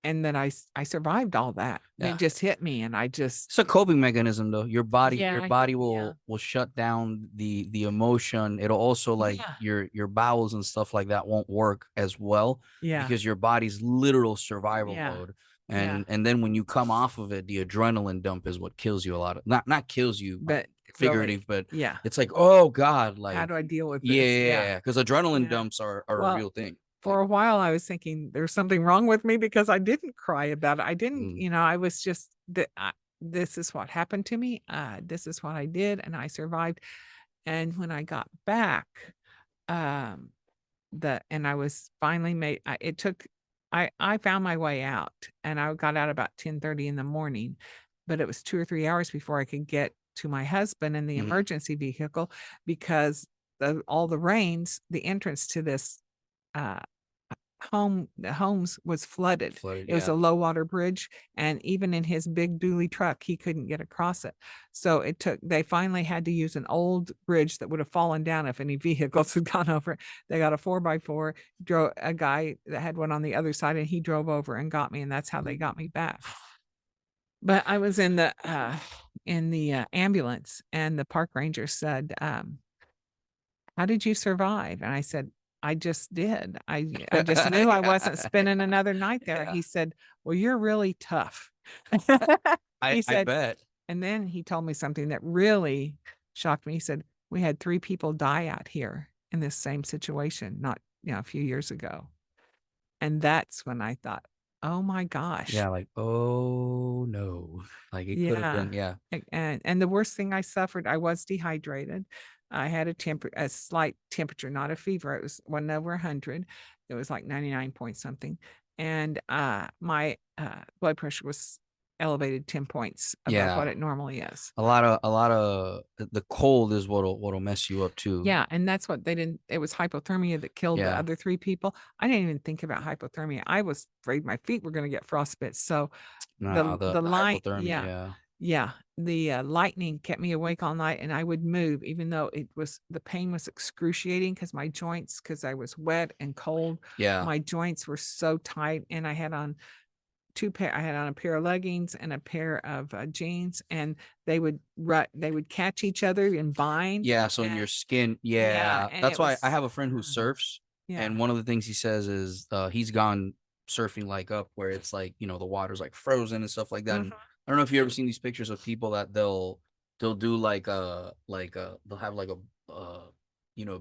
S2: and that I survived all that. And it
S3: Yeah.
S2: just hit me and I just
S3: It's a coping mechanism though. Your
S2: yeah,
S3: body
S2: yeah,
S3: will shut down the emotion. It'll also like
S2: yeah,
S3: your bowels and stuff like that won't work as well
S2: yeah,
S3: because your body's literal survival
S2: yeah,
S3: mode.
S2: yeah,
S3: And then when you come off of it, the adrenaline dump is what kills you a lot of not kills you,
S2: but really,
S3: figurative, but
S2: yeah.
S3: it's like, oh God,
S2: How
S3: like
S2: do I deal with this? Yeah,
S3: yeah, because adrenaline
S2: yeah.
S3: dumps are a
S2: Well,
S3: real thing.
S2: for a while, I was thinking there's something wrong with me because I didn't cry about it. I didn't,
S3: Mm,
S2: I was just that this is what happened to me. This is what I did, and I survived. And when I got back, um, and I was finally made. It took. I found my way out, and I got out about 10:30 in the morning, but it was 2 or 3 hours before I could get to my husband in the
S3: mhm.
S2: emergency vehicle because all the rains. The entrance to this uh, the homes was flooded.
S3: Flooded,
S2: It was
S3: yeah.
S2: a low water bridge, and even in his big dually truck, he couldn't get across it. So they finally had to use an old bridge that would have fallen down if any vehicles had gone over it. They got a 4x4, drove a guy that had one on the other side, and he drove over and got me, and that's how they got me back. But I was in the ambulance, and the park ranger said, how did you survive? And I said, I just did. I just knew I wasn't spending another night there.
S3: Yeah.
S2: He said, well, you're really tough. He
S3: I
S2: said,
S3: bet.
S2: and then he told me something that really shocked me. He said, we had 3 people die out here in this same situation, not, a few years ago. And that's when I thought, oh my gosh.
S3: Yeah, like, "Oh, no." Like, it could have
S2: Yeah.
S3: been yeah.
S2: And the worst thing I suffered, I was dehydrated. I had a slight temperature, not a fever. It was 1 over 100. It was like 99 point something. And my blood pressure was elevated 10 points above
S3: Yeah.
S2: what it normally is.
S3: A lot of the cold is what'll mess you up too.
S2: Yeah, and that's what they didn't it was hypothermia that killed the
S3: Yeah.
S2: other 3 people. I didn't even think about hypothermia. I was afraid my feet were gonna get frostbite. So
S3: Nah,
S2: the
S3: the
S2: light
S3: hypothermia,
S2: yeah.
S3: yeah.
S2: Yeah, the, lightning kept me awake all night, and I would move even though the pain was excruciating because my joints, because I was wet and cold,
S3: Yeah.
S2: my joints were so tight, and I had on a pair of leggings and a pair of, jeans, and they would catch each other and bind,
S3: Yeah, so in
S2: and
S3: your skin
S2: yeah,
S3: yeah.
S2: and
S3: That's
S2: it
S3: why I
S2: was
S3: have a friend who surfs,
S2: yeah.
S3: and one of the things he says is, he's gone surfing, like, up where it's, like, the water's, like, frozen and stuff like that, and
S2: Mhm,
S3: I don't know if you ever seen these pictures of people that they'll do, they'll have, like,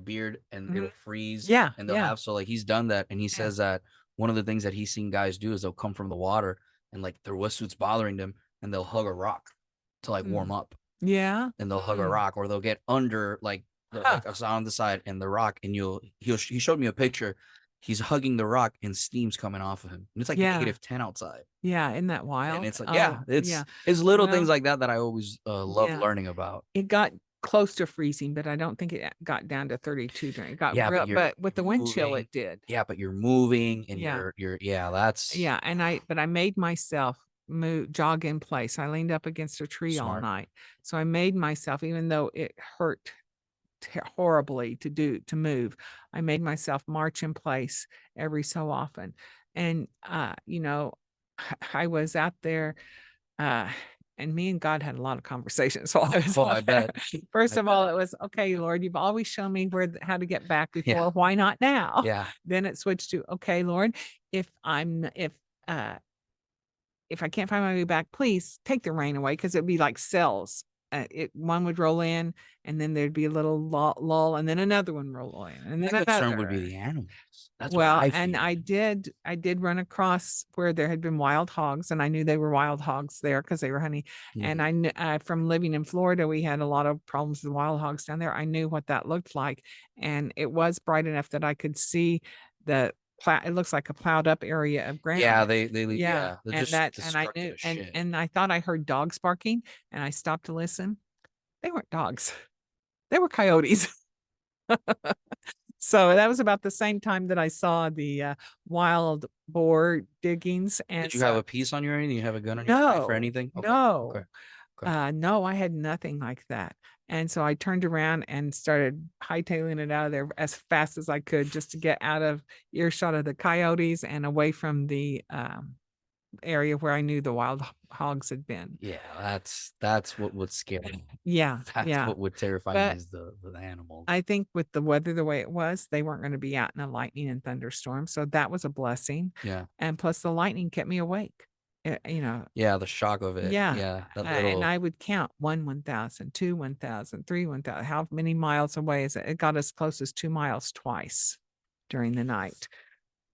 S3: beard and it'll
S2: mhm.
S3: freeze,
S2: Yeah,
S3: and they'll
S2: yeah,
S3: have so, like, he's done that, and he
S2: yeah.
S3: says that one of the things that he's seen guys do is they'll come from the water and, like, their wetsuit's bothering them, and they'll hug a rock to, like, warm
S2: Mm.
S3: up
S2: Yeah?
S3: and they'll hug a
S2: Mm.
S3: rock or they'll get under like
S2: Huh.
S3: us on the side and the rock and he showed me a picture. He's hugging the rock and steam's coming off of him. And it's like
S2: Yeah,
S3: -10 outside.
S2: yeah, isn't that
S3: And
S2: wild?
S3: it's like,
S2: Oh,
S3: yeah,
S2: yeah.
S3: it's little things
S2: Well,
S3: like that that I always love
S2: yeah.
S3: learning about.
S2: It got close to freezing, but I don't think it got down to 32 during it got
S3: Yeah,
S2: real but with
S3: you're
S2: the wind chill,
S3: moving.
S2: it did.
S3: Yeah, but you're moving and
S2: Yeah,
S3: you're yeah, that's
S2: yeah, but I made myself jog in place. I leaned up against a tree all
S3: smart.
S2: night. So I made myself even though it hurt horribly to move, I made myself march in place every so often. And, I was out there Uh, and me and God had a lot of conversations while I was
S3: Oh, I
S2: out there.
S3: bet.
S2: First
S3: I
S2: of
S3: bet.
S2: all, it was, "Okay, Lord, you've always shown me how to get back
S3: Yeah.
S2: before. Why not now?"
S3: Yeah.
S2: Then it switched to, "Okay, Lord, if I'm if, uh, if I can't find my way back, please take the rain away, because it'd be like cells. One would roll in, and then there'd be a little lull, and then another one roll in, and
S3: My
S2: then
S3: concern would be
S2: another.
S3: the animals. That's what
S2: Well,
S3: I
S2: and
S3: fear.
S2: I did run across where there had been wild hogs, and I knew they were wild hogs there because they were honey. And
S3: Mhm.
S2: I knew, from living in Florida, we had a lot of problems with wild hogs down there. I knew what that looked like, and it was bright enough that I could see the it looks like a plowed up area of ground.
S3: Yeah,
S2: Yeah,
S3: they're
S2: and
S3: just
S2: I
S3: destructive
S2: knew,
S3: as shit.
S2: and I thought I heard dogs barking, and I stopped to listen. They weren't dogs. They were coyotes. So that was about the same time that I saw the wild boar diggings. And
S3: Did you have
S2: so,
S3: a piece on you or anything? You have a gun on your knife or
S2: no,
S3: anything? Okay. Okay.
S2: no,
S3: Okay.
S2: no, I had nothing like that. And so I turned around and started hightailing it out of there as fast as I could, just to get out of earshot of the coyotes and away from the area where I knew the wild hogs had been.
S3: Yeah, that's what would scare me.
S2: Yeah,
S3: That's
S2: yeah.
S3: what would terrify me
S2: But
S3: is the animals.
S2: I think with the weather the way it was, they weren't going to be out in a lightning and thunderstorm. So that was a blessing.
S3: Yeah.
S2: And plus, the lightning kept me awake.
S3: Yeah, the shock of it.
S2: Yeah.
S3: Yeah, that
S2: And
S3: little
S2: I would count 1,000, 2, 1,000, 3, 1,000. How many miles away is it? It got as close as 2 miles twice during the night.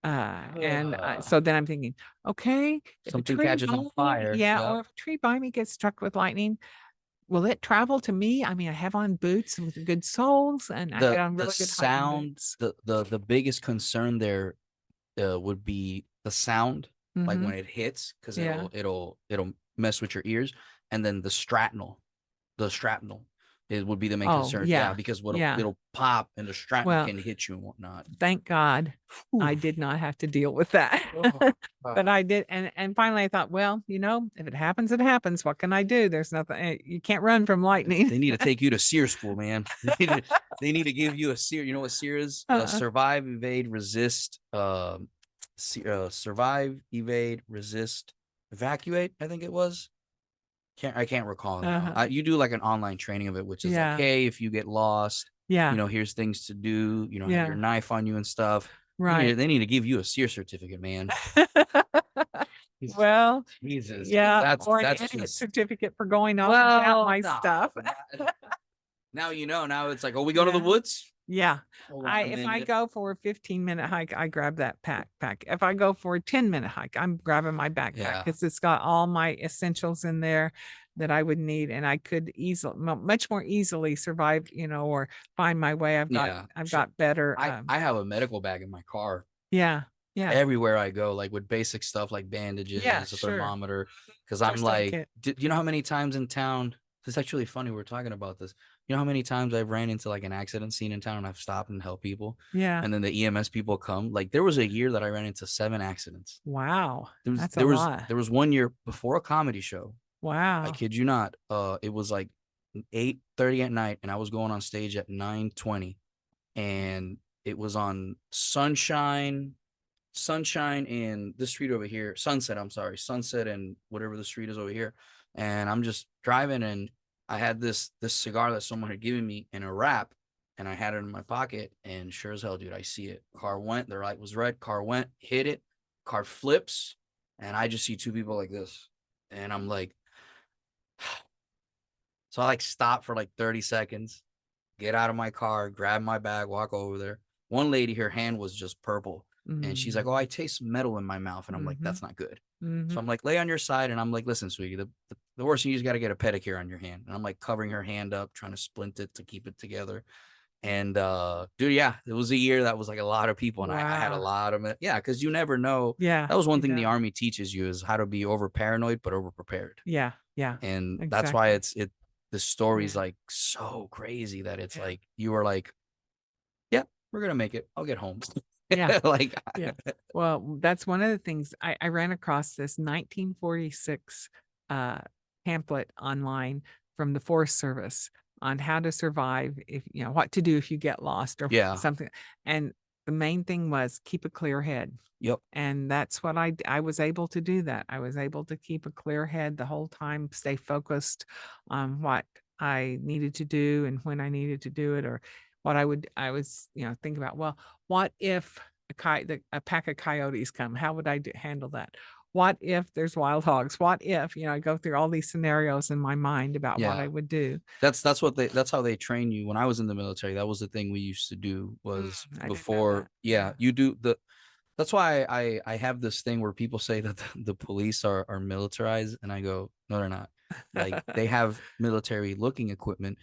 S2: So then I'm thinking, okay, if a
S3: something
S2: tree
S3: catches
S2: by
S3: on
S2: me,
S3: fire.
S2: yeah,
S3: Yep.
S2: or if a tree by me gets struck with lightning, will it travel to me? I mean, I have on boots with good soles, and I had on
S3: The
S2: really good hiking
S3: sound,
S2: boots.
S3: the biggest concern there would be the sound, like
S2: Mhm.
S3: when it hits, because
S2: Yeah.
S3: it'll mess with your ears, and then the shrapnel, it would be the main
S2: Oh,
S3: concern. Yeah,
S2: yeah.
S3: because what
S2: Yeah.
S3: it'll pop and the shrapnel
S2: Well,
S3: can hit you and whatnot.
S2: thank God I
S3: Oof.
S2: did not have to deal with that.
S3: Oh, uh,
S2: But I did, and finally I thought, well, if it happens, it happens. What can I do? There's nothing, you can't run from lightning.
S3: they need to take you to SEER school, man. They need to give you a SEER. You know what SEER is?
S2: Uh-uh.
S3: Survive, evade, resist. Survive, evade, resist, evacuate. I think it was. I can't recall now.
S2: Uh-huh.
S3: You do like an online training of it, which is like,
S2: Yeah.
S3: hey, if you get lost,
S2: Yeah.
S3: here's things to do. Have your
S2: Yeah.
S3: knife on you and stuff.
S2: Right.
S3: They need to give you a SEER certificate, man.
S2: Well,
S3: Jesus, because
S2: yeah,
S3: that's
S2: or an
S3: that's
S2: idiot
S3: just
S2: certificate for going off without
S3: well,
S2: my
S3: no.
S2: stuff.
S3: Now Now it's like, oh, we go to the
S2: Yeah.
S3: woods.
S2: Yeah.
S3: Hold on a
S2: If I
S3: minute.
S2: go for a 15-minute hike, I grab that pack. If I go for a 10-minute hike, I'm grabbing my backpack
S3: Yeah,
S2: because it's got all my essentials in there that I would need, and I could much more easily survive, or find my way.
S3: yeah.
S2: I've
S3: Shit.
S2: got better.
S3: I have a medical bag in my car
S2: Yeah, yeah,
S3: everywhere I go, like with basic stuff like
S2: yeah,
S3: bandages, a
S2: sure.
S3: thermometer. Because I'm
S2: First aid
S3: like,
S2: kit.
S3: you know how many times in town? This is actually funny. We're talking about this. You know how many times I've ran into like an accident scene in town and I've stopped and helped people,
S2: Yeah.
S3: and then the EMS people come. Like there was a year that I ran into 7 accidents.
S2: Wow.
S3: There was
S2: That's a
S3: there was
S2: lot.
S3: there was one year before a comedy show. I
S2: Wow.
S3: kid you not. It was like 8:30 at night, and I was going on stage at 9:20, and it was on Sunshine and this street over here, Sunset. I'm sorry, Sunset and whatever the street is over here. And I'm just driving, and I had this cigar that someone had given me in a wrap, and I had it in my pocket. And sure as hell, dude, I see it. Car went. The light was red. Car went. Hit it. Car flips, and I just see two people like this, and I'm like, so I like stop for like 30 seconds, get out of my car, grab my bag, walk over there. One lady, her hand was just purple. And she's like, oh, I
S2: Mm-hmm.
S3: taste metal in my mouth. And I'm like,
S2: Mm-hmm.
S3: that's not good.
S2: Mm-hmm.
S3: So I'm like, lay on your side. And I'm like, listen, sweetie, the worst thing you just got to get a pedicure on your hand. And I'm like covering her hand up, trying to splint it to keep it together. And dude, yeah, it was a year that was like a lot of people. And I had a
S2: Wow.
S3: lot of it. Yeah, because you never know.
S2: Yeah.
S3: That was one
S2: You
S3: thing the
S2: know.
S3: army teaches you is how to be over paranoid, but over prepared.
S2: Yeah. Yeah.
S3: And that's why
S2: Exactly.
S3: the story's
S2: Yeah.
S3: like so crazy that it's
S2: Yeah.
S3: like you were like, yeah, we're gonna make it. I'll get home.
S2: Yeah.
S3: Like,
S2: Yeah. Well, that's one of the things I ran across this 1946 uh, pamphlet online from the Forest Service on how to survive, if what to do if you get lost or
S3: yeah,
S2: something. And the main thing was keep a clear head.
S3: yep,
S2: And that's what I was able to do that. I was able to keep a clear head the whole time, stay focused on what I needed to do and when I needed to do it, or I was, thinking about, well, what if a pack of coyotes come? How would I handle that? what if there's wild hogs? What if, I go through all these scenarios in my mind about what
S3: Yeah.
S2: I would do.
S3: That's how they train you. When I was in the military, that was the thing we used to do was
S2: I didn't know
S3: before,
S2: that.
S3: yeah,
S2: Yeah.
S3: you do the that's why I have this thing where people say that the police are militarized, and I go, no, they're not. Like they have military looking equipment,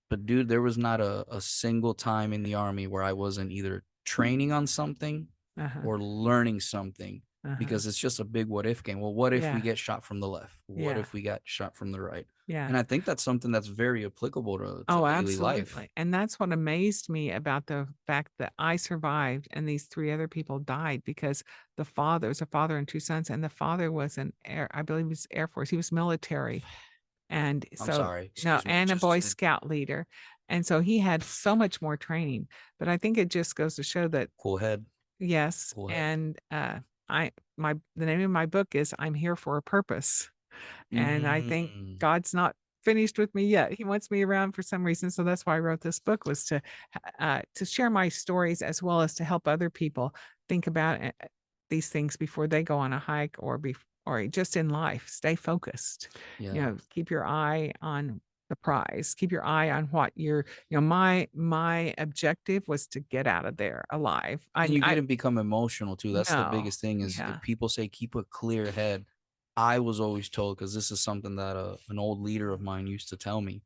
S3: but dude, there was not a single time in the army where I wasn't either training on something
S2: Uh-huh.
S3: or learning something,
S2: Uh-huh.
S3: because it's just a big what if game. Well, what if we
S2: Yeah.
S3: get shot from the left? What
S2: Yeah.
S3: if we got shot from the right?
S2: Yeah.
S3: And I think that's something that's very applicable to
S2: Oh,
S3: daily life.
S2: absolutely. And that's what amazed me about the fact that I survived and these 3 other people died because the father was a father and 2 sons, and the father was an air I believe he was Air Force. He was military. And
S3: I'm
S2: so
S3: sorry,
S2: no,
S3: excuse me.
S2: and a Boy
S3: Just
S2: Scout leader. And so he had so much more training. But I think it just goes to show that
S3: cool head,
S2: yes,
S3: cool head.
S2: and the name of my book is I'm Here for a Purpose. And I think
S3: Mm,
S2: God's not finished with me yet. He wants me around for some reason. So that's why I wrote this book, was to share my stories as well as to help other people think about these things before they go on a hike or just in life. Stay focused.
S3: yeah.
S2: Keep your eye on the prize. Keep your eye on what my objective was to get out of there alive.
S3: And you
S2: I
S3: didn't become emotional too. That's the
S2: no.
S3: biggest thing is
S2: Yeah.
S3: if people say keep a clear head. I was always told, because this is something that an old leader of mine used to tell me.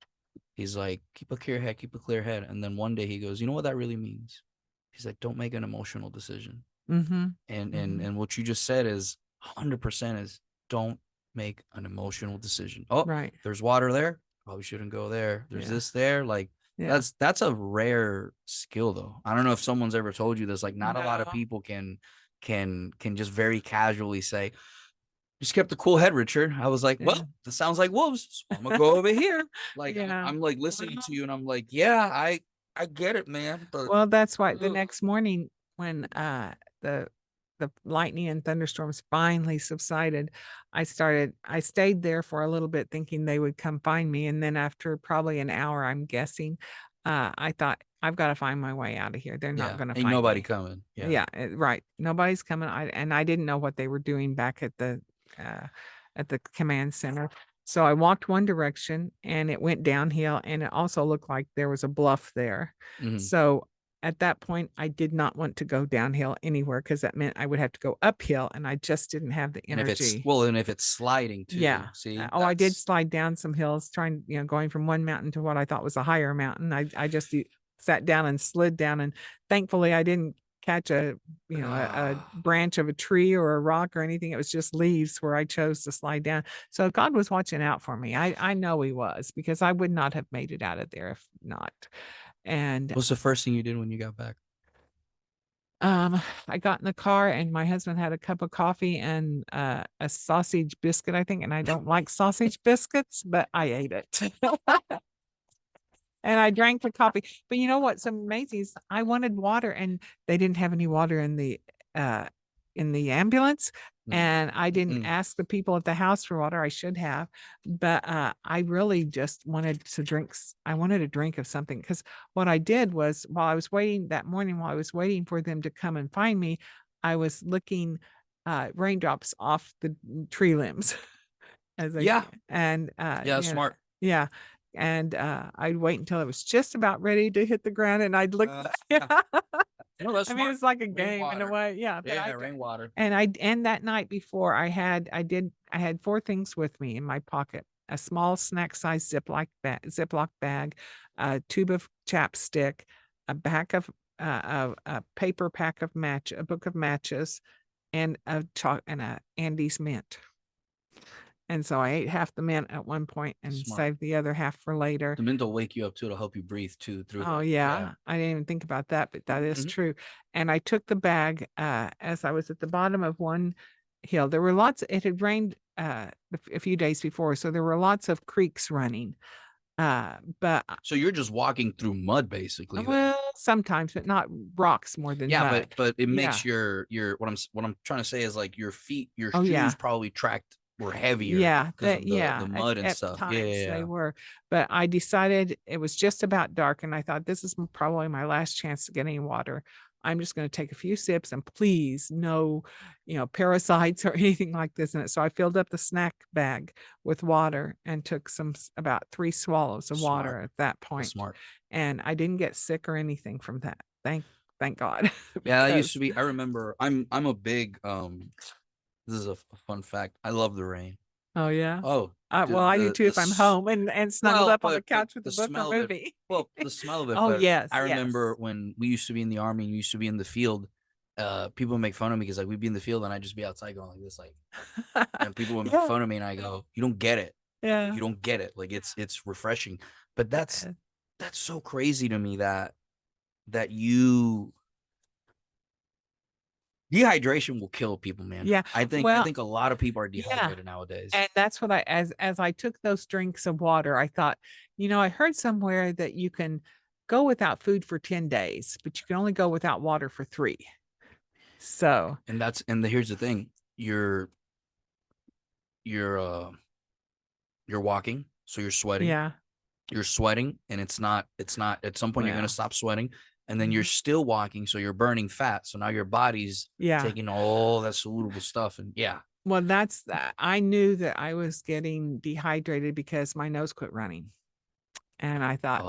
S3: He's like, keep a clear head, keep a clear head. And then one day he goes, you know what that really means? He's like, don't make an emotional decision.
S2: Mm-hmm.
S3: And what you just said is 100% is don't make an emotional decision. Oh,
S2: Right.
S3: there's water there. Probably shouldn't go there. There's
S2: Yeah.
S3: this there. Like
S2: Yeah.
S3: that's a rare skill though. I don't know if someone's ever told you this. Like not a lot of
S2: No.
S3: people can just very casually say, just kept a cool head, Richard. I was like, well,
S2: Yeah.
S3: this sounds like wolves. So I'm gonna go over here. Like
S2: Yeah.
S3: I'm like listening to you, and I'm like, yeah, I get it, man. But
S2: Well, that's why the
S3: ugh.
S2: next morning when the the lightning and thunderstorms finally subsided, I stayed there for a little bit thinking they would come find me. And then after probably an hour, I'm guessing, I thought I've got to find my way out of here. They're not
S3: Yeah,
S2: gonna
S3: ain't
S2: find
S3: nobody
S2: me.
S3: coming. Yeah.
S2: Yeah, right. Nobody's coming. I didn't know what they were doing back uh, at the command center. So I walked one direction and it went downhill, and it also looked like there was a bluff there.
S3: Mhm.
S2: So at that point, I did not want to go downhill anywhere because that meant I would have to go uphill, and I just didn't have the
S3: And if it's
S2: energy.
S3: well, and if it's sliding
S2: Yeah.
S3: too, see,
S2: Oh, I did
S3: that's
S2: slide down some hills trying, going from one mountain to what I thought was a higher mountain. I just sat down and slid down, and thankfully I didn't catch a
S3: ah.
S2: branch of a tree or a rock or anything. It was just leaves where I chose to slide down. So God was watching out for me. I know he was, because I would not have made it out of there if not. And
S3: What's the first thing you did when you got back?
S2: I got in the car and my husband had a cup of coffee and a sausage biscuit, I think, and I don't like sausage biscuits, but I ate it. And I drank the coffee. But you know what's amazing is I wanted water and they didn't have any water uh in the ambulance.
S3: Mm,
S2: And I didn't
S3: mm.
S2: ask the people at the house for water. I should have. But I really just wanted to I wanted a drink of something, because what I did was, while I was waiting that morning, while I was waiting for them to come and find me, I was licking raindrops off the tree limbs as I
S3: Yeah,
S2: and
S3: yeah, smart.
S2: yeah. And I'd wait until it was just about ready to hit the ground, and I'd look.
S3: Yeah. No, that's
S2: I mean,
S3: smart.
S2: it's like a game in a
S3: Rainwater.
S2: way. Yeah, but
S3: Yeah, rainwater.
S2: and that night before, I had 4 things with me in my pocket: a small snack size Ziploc bag, a tube of chapstick, a pack of a paper pack of a book of matches, and a Andes mint. And so I ate half the mint at one point and
S3: Smart.
S2: saved the other half for later.
S3: The mint will wake you up too to help you breathe too through
S2: Oh,
S3: that. Yeah.
S2: yeah. I didn't even think about that, but that is
S3: Mhm.
S2: true. And I took the bag, as I was at the bottom of one hill. There were it had rained, a few days before, so there were lots of creeks running. But
S3: So you're just walking through mud basically then.
S2: well, sometimes, but not rocks more than
S3: Yeah,
S2: mud.
S3: but it
S2: Yeah.
S3: makes your what I'm trying to say is like your feet, your
S2: Oh,
S3: shoes
S2: yeah.
S3: probably tracked were heavier
S2: Yeah,
S3: because of the
S2: at
S3: mud and stuff. Yeah,
S2: times
S3: yeah,
S2: they
S3: yeah.
S2: were, but I decided it was just about dark, and I thought this is probably my last chance to get any water. I'm just going to take a few sips and please no, parasites or anything like this in it. So I filled up the snack bag with water and took about 3 swallows of water
S3: Smart.
S2: at that
S3: That's
S2: point.
S3: smart.
S2: And I didn't get sick or anything from that. Thank God.
S3: Yeah, that used to
S2: Because
S3: be. I remember. I'm a big. This is a fun fact. I love the rain.
S2: oh yeah.
S3: Oh,
S2: Well, I do too if I'm home and snuggled
S3: well,
S2: up on the
S3: but
S2: couch with a
S3: the
S2: book or
S3: smell of it.
S2: movie.
S3: Well, the smell of it.
S2: Oh
S3: But
S2: yes,
S3: I
S2: yes.
S3: remember when we used to be in the army and we used to be in the field. People would make fun of me because like we'd be in the field and I'd just be outside going like this, like, and people would make
S2: Yeah,
S3: fun of me and I go, "You don't get it.
S2: yeah.
S3: You don't get it. Like it's refreshing." But that's so crazy to me that you dehydration will kill people, man.
S2: Yeah.
S3: I
S2: Well,
S3: think a lot of people are
S2: yeah.
S3: dehydrated nowadays.
S2: And that's what as I took those drinks of water, I thought, I heard somewhere that you can go without food for 10 days, but you can only go without water for 3. So,
S3: Here's the thing. You're you're walking, so you're sweating.
S2: yeah.
S3: You're sweating and it's not at some point you're going to
S2: Well,
S3: stop sweating and then you're
S2: mhm.
S3: still walking so you're burning fat. So now your body's
S2: Yeah.
S3: taking all that soluble stuff and yeah.
S2: Well, that's that. I knew that I was getting dehydrated because my nose quit running. And I thought,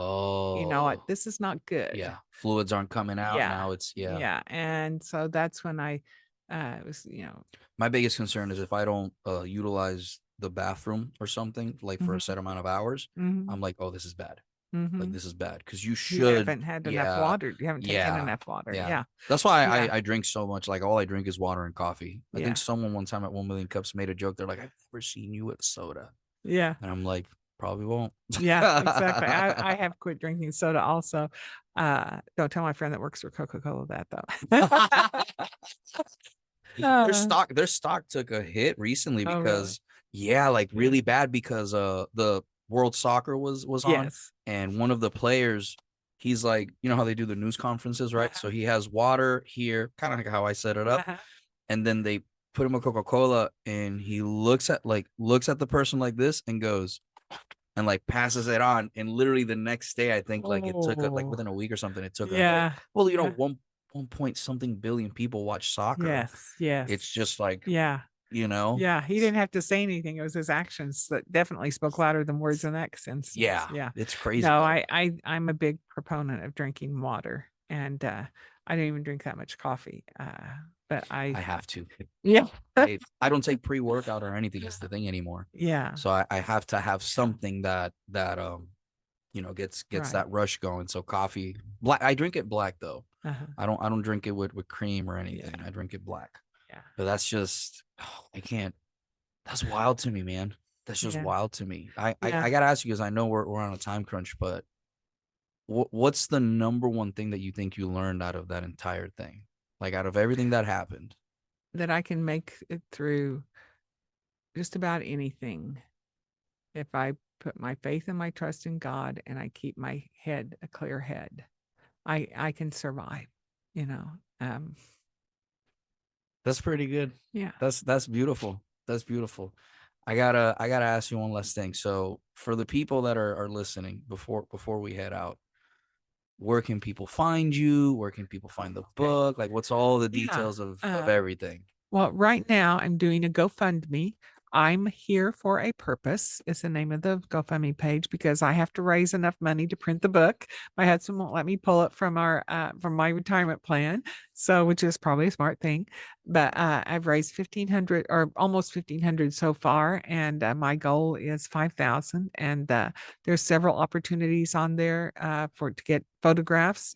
S2: you know what?
S3: Oh,
S2: This is not good.
S3: yeah. Fluids aren't coming out
S2: Yeah.
S3: now. It's yeah.
S2: Yeah. And so that's when I was,
S3: My biggest concern is if I don't utilize the bathroom or something like for a
S2: mhm,
S3: set amount of hours, I'm
S2: mhm,
S3: like, oh, this is bad. Like
S2: mhm.
S3: this is bad because you
S2: You
S3: should,
S2: haven't had enough
S3: yeah,
S2: water. You haven't taken
S3: yeah,
S2: enough water.
S3: yeah.
S2: Yeah.
S3: That's why
S2: Yeah.
S3: I drink so much. Like all I drink is water and coffee. I think
S2: Yeah.
S3: someone one time at 1 Million Cups made a joke. They're like, I've never seen you with soda,
S2: Yeah.
S3: and I'm like, probably won't.
S2: Yeah, exactly. I have quit drinking soda also. Don't tell my friend that works for Coca-Cola that though. Uh,
S3: Their stock took a hit recently
S2: oh, really?
S3: because yeah, like really bad because the World Soccer was on
S2: Yes.
S3: and one of the players he's like, you know how they do the news conferences, right? So he has water here, kind of like how I set it up,
S2: Uh-huh.
S3: and then they put him a Coca-Cola and he looks at the person like this and goes and like passes it on and literally the next day I think like it took like
S2: Oh,
S3: within a week or something it took a hit.
S2: yeah.
S3: Well, you know,
S2: Yeah.
S3: one point something billion people watch soccer.
S2: Yes.
S3: It's
S2: Yes.
S3: just like,
S2: Yeah.
S3: you know,
S2: Yeah. He didn't have to say anything. It was his actions that definitely spoke louder than words in that instance.
S3: yeah,
S2: Yeah.
S3: it's crazy
S2: No,
S3: though.
S2: I'm a big proponent of drinking water and I don't even drink that much coffee. But
S3: I have to.
S2: yeah.
S3: I don't take pre-workout or anything. It's the thing anymore.
S2: Yeah.
S3: So I have to have something that you know gets
S2: Right.
S3: that rush going. So coffee, black. I drink it black though.
S2: Uh-huh.
S3: I don't drink it with cream or anything.
S2: Yeah.
S3: I drink it black.
S2: Yeah.
S3: But that's just I can't. That's wild to me, man. That's just
S2: Yeah.
S3: wild to me.
S2: Yeah.
S3: I gotta ask you because I know we're on a time crunch, but what's the number one thing that you think you learned out of that entire thing? Like out of everything that happened?
S2: That I can make it through just about anything if I put my faith and my trust in God and I keep my head a clear head. I can survive, you know. Um
S3: That's pretty good.
S2: yeah.
S3: That's beautiful. That's beautiful. I gotta ask you one last thing. So for the people that are listening before we head out, where can people find you? Where can people find the
S2: Okay.
S3: book? Like what's all the
S2: Yeah.
S3: details of everything?
S2: Well, right now I'm doing a GoFundMe. I'm here for a purpose is the name of the GoFundMe page because I have to raise enough money to print the book. My husband won't let me pull it from my retirement plan, so which is probably a smart thing. But I've raised 1,500 or almost 1,500 so far, and my goal is 5,000. And there's several opportunities on there for to get photographs.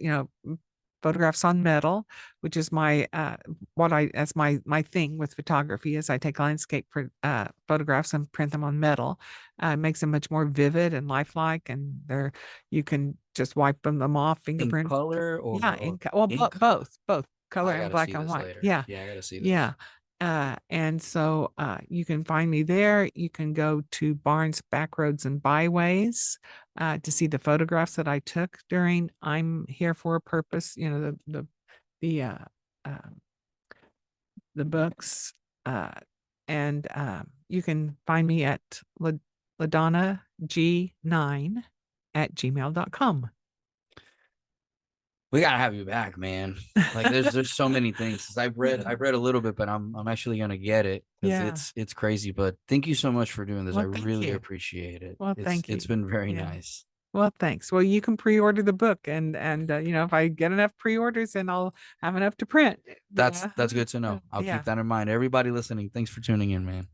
S2: Photographs on metal, which is my what I as my thing with photography is I take landscape photographs and print them on metal. It makes them much more vivid and lifelike, and they're you can just wipe them off,
S3: In
S2: fingerprint.
S3: color
S2: Yeah,
S3: or
S2: well,
S3: ink?
S2: both color
S3: I
S2: and
S3: gotta
S2: black
S3: see
S2: and
S3: this
S2: white.
S3: later.
S2: Yeah,
S3: Yeah, I gotta see
S2: yeah.
S3: this.
S2: And so you can find me there. You can go to Barnes Backroads and Byways to see the photographs that I took during I'm Here for a Purpose, the uh, uh, the books. Uh, and you can find me at LaDonna G9 at gmail.com.
S3: We gotta have you back, man. Like there's so many things. 'Cause
S2: Yeah.
S3: I've read a little bit, but I'm actually gonna get it because
S2: Yeah.
S3: it's crazy. But thank you so much for doing this. I
S2: Well, thank
S3: really
S2: you.
S3: appreciate it.
S2: Well, thank
S3: It's
S2: you.
S3: been very
S2: Yeah.
S3: nice.
S2: Well, thanks. Well, you can pre-order the book and you know, if I get enough pre-orders, then I'll have enough to print. Yeah.
S3: That's good to know. I'll keep
S2: Yeah.
S3: that in mind. Everybody listening, thanks for tuning in, man.